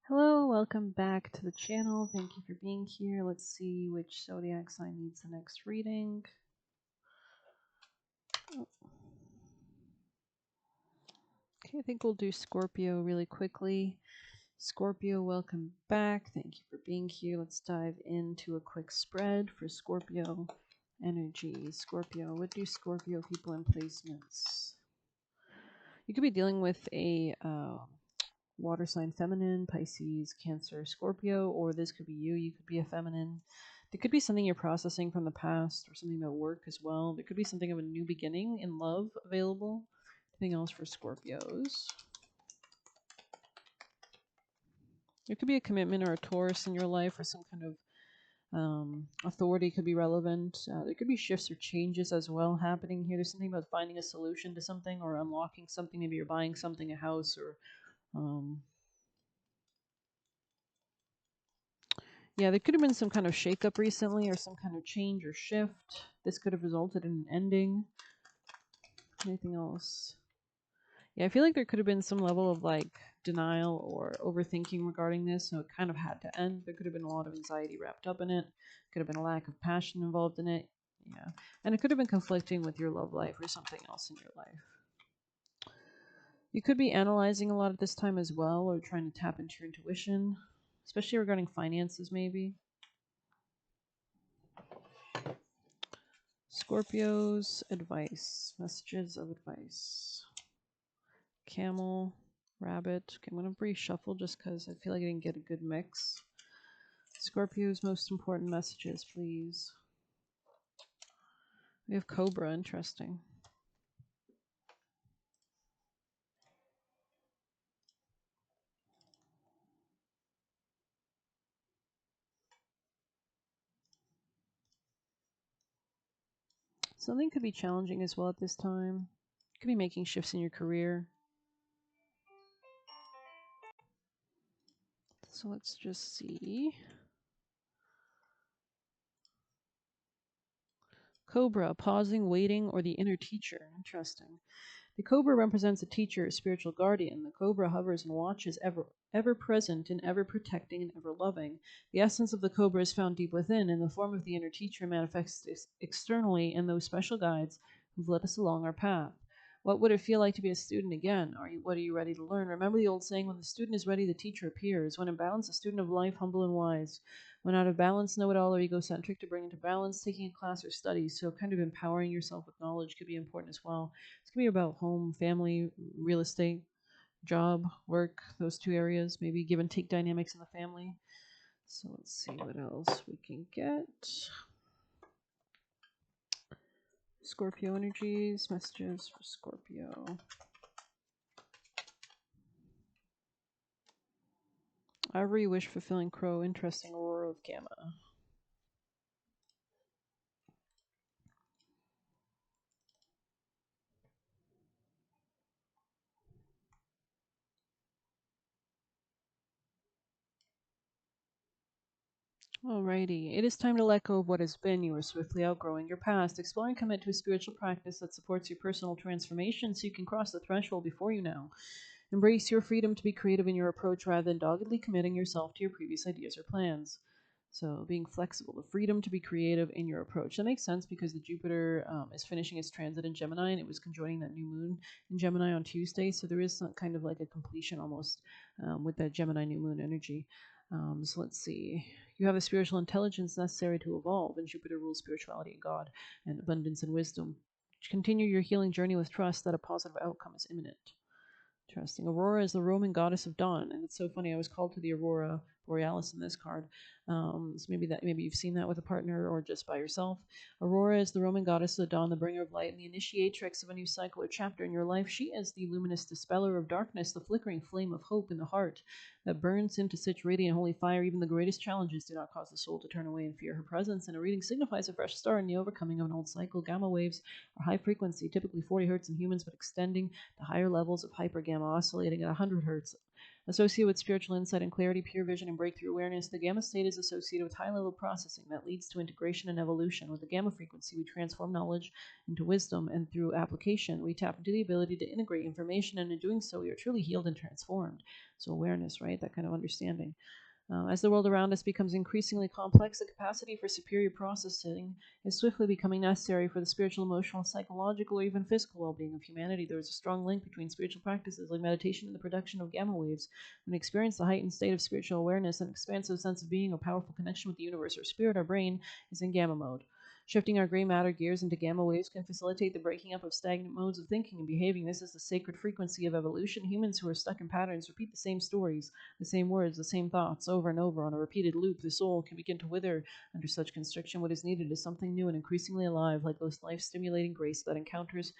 Hello, welcome back to the channel. Thank you for being here. Let's see which zodiac sign needs the next reading. Okay, I think we'll do Scorpio really quickly. Scorpio, welcome back. Thank you for being here. Let's dive into a quick spread for Scorpio energy. Scorpio, what do Scorpio people in placements? You could be dealing with a water sign feminine, Pisces, Cancer, Scorpio, or this could be you. You could be a feminine. There could be something you're processing from the past or something about work as well. There could be something of a new beginning in love available. Anything else for Scorpios? There could be a commitment or a Taurus in your life or some kind of authority could be relevant. There could be shifts or changes as well happening here. There's something about finding a solution to something or unlocking something. Maybe you're buying something, a house, or yeah, there could have been some kind of shakeup recently or some kind of change or shift. This could have resulted in an ending. Anything else? Yeah, I feel like there could have been some level of like denial or overthinking regarding this, so it kind of had to end. There could have been a lot of anxiety wrapped up in it. Could have been a lack of passion involved in it. Yeah. And it could have been conflicting with your love life or something else in your life. You could be analyzing a lot at this time as well or trying to tap into your intuition, especially regarding finances, maybe. Scorpio's advice, messages of advice. Camel, rabbit. Okay, I'm going to reshuffle just because I feel like I didn't get a good mix. Scorpio's most important messages, please. We have Cobra, interesting. Something could be challenging as well at this time. Could be making shifts in your career. So let's just see. Cobra, pausing, waiting, or the inner teacher. Interesting. The cobra represents a teacher, a spiritual guardian. The cobra hovers and watches, ever present and ever protecting and ever loving. The essence of the cobra is found deep within, and the form of the inner teacher manifests externally in those special guides who've led us along our path. What would it feel like to be a student again? What are you ready to learn? Remember the old saying, when the student is ready, the teacher appears. When in balance, a student of life, humble and wise. When out of balance, know-it-all or egocentric, to bring into balance, taking a class or study. So kind of empowering yourself with knowledge could be important as well. It's going to be about home, family, real estate, job, work, those two areas, maybe give and take dynamics in the family. So let's see what else we can get. Scorpio energies, messages for Scorpio. Ivory wish fulfilling crow, interesting aurora of gamma. Alrighty, it is time to let go of what has been. You are swiftly outgrowing your past. Explore and commit to a spiritual practice that supports your personal transformation so you can cross the threshold before you now. Embrace your freedom to be creative in your approach rather than doggedly committing yourself to your previous ideas or plans. So, being flexible, the freedom to be creative in your approach. That makes sense because the Jupiter is finishing its transit in Gemini and it was conjoining that new moon in Gemini on Tuesday. So, there is some kind of like a completion almost with that Gemini new moon energy. So, let's see. You have a spiritual intelligence necessary to evolve, and Jupiter rules spirituality and God and abundance and wisdom. Continue your healing journey with trust that a positive outcome is imminent. Interesting. Aurora is the Roman goddess of dawn, and it's so funny. I was called to the Aurora Borealis in this card. So maybe you've seen that with a partner or just by yourself. Aurora is the Roman goddess of the dawn, the bringer of light, and the initiatrix of a new cycle or chapter in your life. She is the luminous dispeller of darkness, the flickering flame of hope in the heart that burns into such radiant holy fire. Even the greatest challenges do not cause the soul to turn away and fear her presence. And a reading signifies a fresh start in the overcoming of an old cycle. Gamma waves are high frequency, typically 40 hertz in humans, but extending to higher levels of hyper gamma, oscillating at 100 hertz. Associated with spiritual insight and clarity, pure vision, and breakthrough awareness, the gamma state is associated with high level processing that leads to integration and evolution. With the gamma frequency, we transform knowledge into wisdom, and through application, we tap into the ability to integrate information, and in doing so, we are truly healed and transformed. So, awareness, right? That kind of understanding. As the world around us becomes increasingly complex, the capacity for superior processing is swiftly becoming necessary for the spiritual, emotional, psychological, or even physical well being of humanity. There is a strong link between spiritual practices like meditation and the production of gamma waves. When we experience the heightened state of spiritual awareness, an expansive sense of being or powerful connection with the universe or spirit, our brain is in gamma mode. Shifting our gray matter gears into gamma waves can facilitate the breaking up of stagnant modes of thinking and behaving. This is the sacred frequency of evolution. Humans who are stuck in patterns repeat the same stories, the same words, the same thoughts over and over on a repeated loop. The soul can begin to wither under such constriction. What is needed is something new and increasingly alive, like those life-stimulating grace that encounters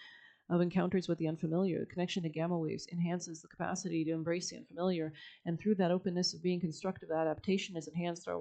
with the unfamiliar. The connection to gamma waves enhances the capacity to embrace the unfamiliar, and through that openness of being, constructive adaptation is enhanced. Our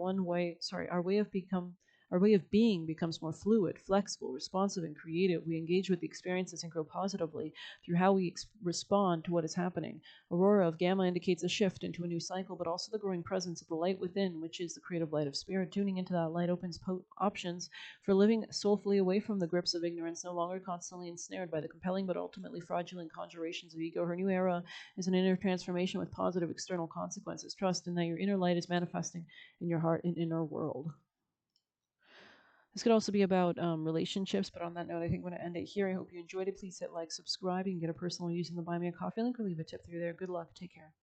way of being becomes more fluid, flexible, responsive, and creative. We engage with the experiences and grow positively through how we respond to what is happening. Aurora of gamma indicates a shift into a new cycle, but also the growing presence of the light within, which is the creative light of spirit. Tuning into that light opens options for living soulfully away from the grips of ignorance, no longer constantly ensnared by the compelling but ultimately fraudulent conjurations of ego. Her new era is an inner transformation with positive external consequences. Trust in that your inner light is manifesting in your heart and inner world. This could also be about relationships, but on that note, I think I'm going to end it here. I hope you enjoyed it. Please hit like, subscribe. You can get a personal using the Buy Me a Coffee link or leave a tip through there. Good luck. Take care.